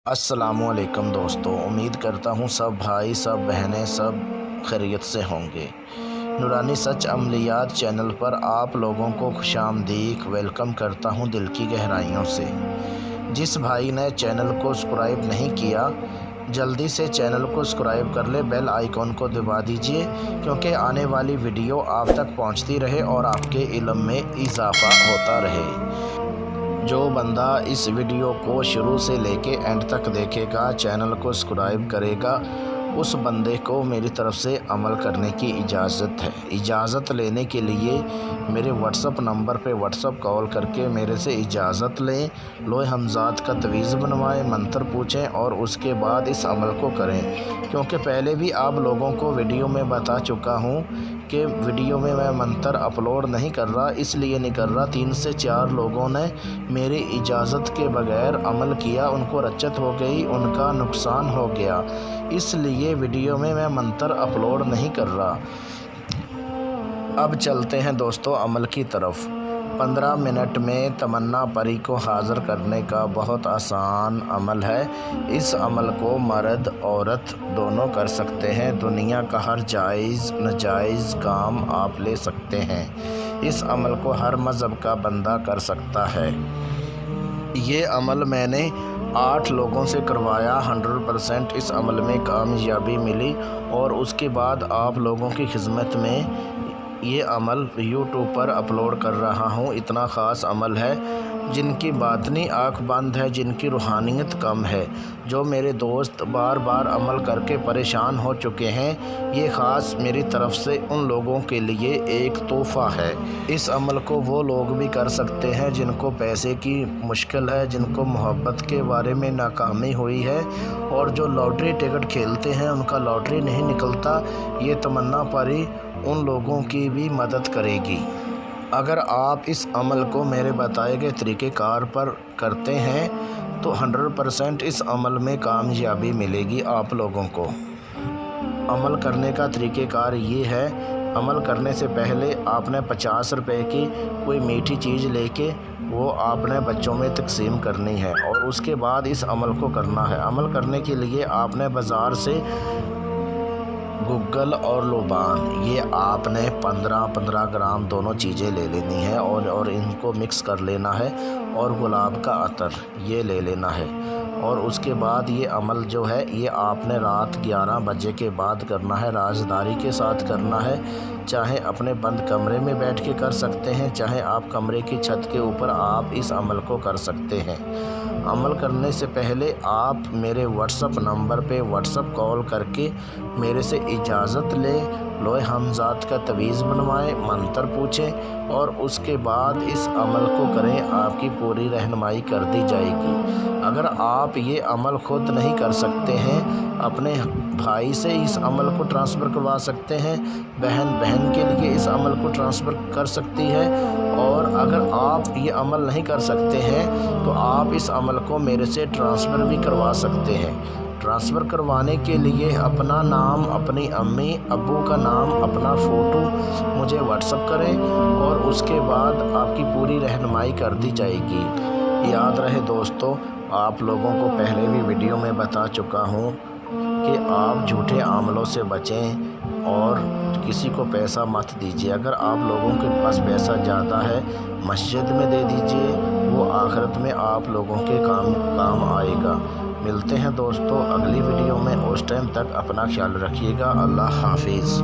अस्सलामु अलैकुम दोस्तों, उम्मीद करता हूँ सब भाई सब बहनें सब खैरियत से होंगे। नूरानी सच अमलियात चैनल पर आप लोगों को खुशामदीद वेलकम करता हूँ दिल की गहराइयों से। जिस भाई ने चैनल को सब्सक्राइब नहीं किया जल्दी से चैनल को सब्सक्राइब कर ले, बेल आइकॉन को दबा दीजिए क्योंकि आने वाली वीडियो आप तक पहुँचती रहे और आपके इल्म में इजाफ़ा होता रहे। जो बंदा इस वीडियो को शुरू से लेके एंड तक देखेगा, चैनल को सब्सक्राइब करेगा, उस बंदे को मेरी तरफ से अमल करने की इजाज़त है। इजाज़त लेने के लिए मेरे व्हाट्सअप नंबर पे व्हाट्सअप कॉल करके मेरे से इजाज़त लें, लोहे हमज़ात का तवीज़ बनवाएं, मंत्र पूछें और उसके बाद इस अमल को करें। क्योंकि पहले भी आप लोगों को वीडियो में बता चुका हूँ कि वीडियो में मैं मंत्र अपलोड नहीं कर रहा, इसलिए नहीं कर रहा, 3 से 4 लोगों ने मेरी इजाज़त के बगैर अमल किया, उनको रच्चत हो गई, उनका नुकसान हो गया, इसलिए वीडियो में मैं मंत्र अपलोड नहीं कर रहा। अब चलते हैं दोस्तों अमल की तरफ। 15 मिनट में तमन्ना परी को हाज़िर करने का बहुत आसान अमल है। इस अमल को मर्द औरत दोनों कर सकते हैं। दुनिया का हर जायज़ नाजायज़ काम आप ले सकते हैं। इस अमल को हर मज़हब का बंदा कर सकता है। ये अमल मैंने 8 लोगों से करवाया, 100% इस अमल में कामयाबी मिली और उसके बाद आप लोगों की खिदमत में ये अमल यूट्यूब पर अपलोड कर रहा हूँ। इतना ख़ास अमल है। जिनकी बातनी आँख बंद है, जिनकी रूहानियत कम है, जो मेरे दोस्त बार बार अमल करके परेशान हो चुके हैं, ये ख़ास मेरी तरफ से उन लोगों के लिए एक तोहफ़ा है। इस अमल को वो लोग भी कर सकते हैं जिनको पैसे की मुश्किल है, जिनको मोहब्बत के बारे में नाकामी हुई है और जो लॉटरी टिकट खेलते हैं उनका लॉटरी नहीं निकलता। ये तमन्ना परी उन लोगों की भी मदद करेगी। अगर आप इस अमल को मेरे बताए गए तरीक़ेकार पर करते हैं तो 100% इस अमल में कामयाबी मिलेगी आप लोगों को। अमल करने का तरीक़ेकार ये है, अमल करने से पहले आपने 50 रुपए की कोई मीठी चीज़ लेके वो आपने बच्चों में तकसीम करनी है और उसके बाद इस अमल को करना है। अमल करने के लिए आपने बाज़ार से गुग्गल और लुबान ये आपने 15-15 ग्राम दोनों चीज़ें ले लेनी है और इनको मिक्स कर लेना है और गुलाब का अतर ये ले लेना है। और उसके बाद ये अमल जो है ये आपने रात 11 बजे के बाद करना है, राजदारी के साथ करना है। चाहे अपने बंद कमरे में बैठ के कर सकते हैं, चाहे आप कमरे की छत के ऊपर आप इस अमल को कर सकते हैं। अमल करने से पहले आप मेरे व्हाट्सअप नंबर पे व्हाट्सअप कॉल करके मेरे से इजाज़त लें, लोहे हमज़ात का तवीज़ बनवाएं, मंत्र पूछें और उसके बाद इस अमल को करें। आपकी पूरी रहनुमाई कर दी जाएगी। अगर आप ये अमल खुद नहीं कर सकते हैं, अपने भाई से इस अमल को ट्रांसफ़र करवा सकते हैं, बहन के लिए इस अमल को ट्रांसफ़र कर सकती है। और अगर आप ये अमल नहीं कर सकते हैं तो आप इस अमल को मेरे से ट्रांसफ़र भी करवा सकते हैं। ट्रांसफ़र करवाने के लिए अपना नाम, अपनी अम्मी अब्बू का नाम, अपना फ़ोटो मुझे व्हाट्सअप करें और उसके बाद आपकी पूरी रहनुमाई कर दी जाएगी। याद रहे दोस्तों, आप लोगों को पहले भी वीडियो में बता चुका हूँ कि आप झूठे अमलों से बचें और किसी को पैसा मत दीजिए। अगर आप लोगों के पास पैसा ज़्यादा है, मस्जिद में दे दीजिए, वो आखिरत में आप लोगों के काम आएगा। मिलते हैं दोस्तों अगली वीडियो में, उस टाइम तक अपना ख्याल रखिएगा। अल्लाह हाफिज़।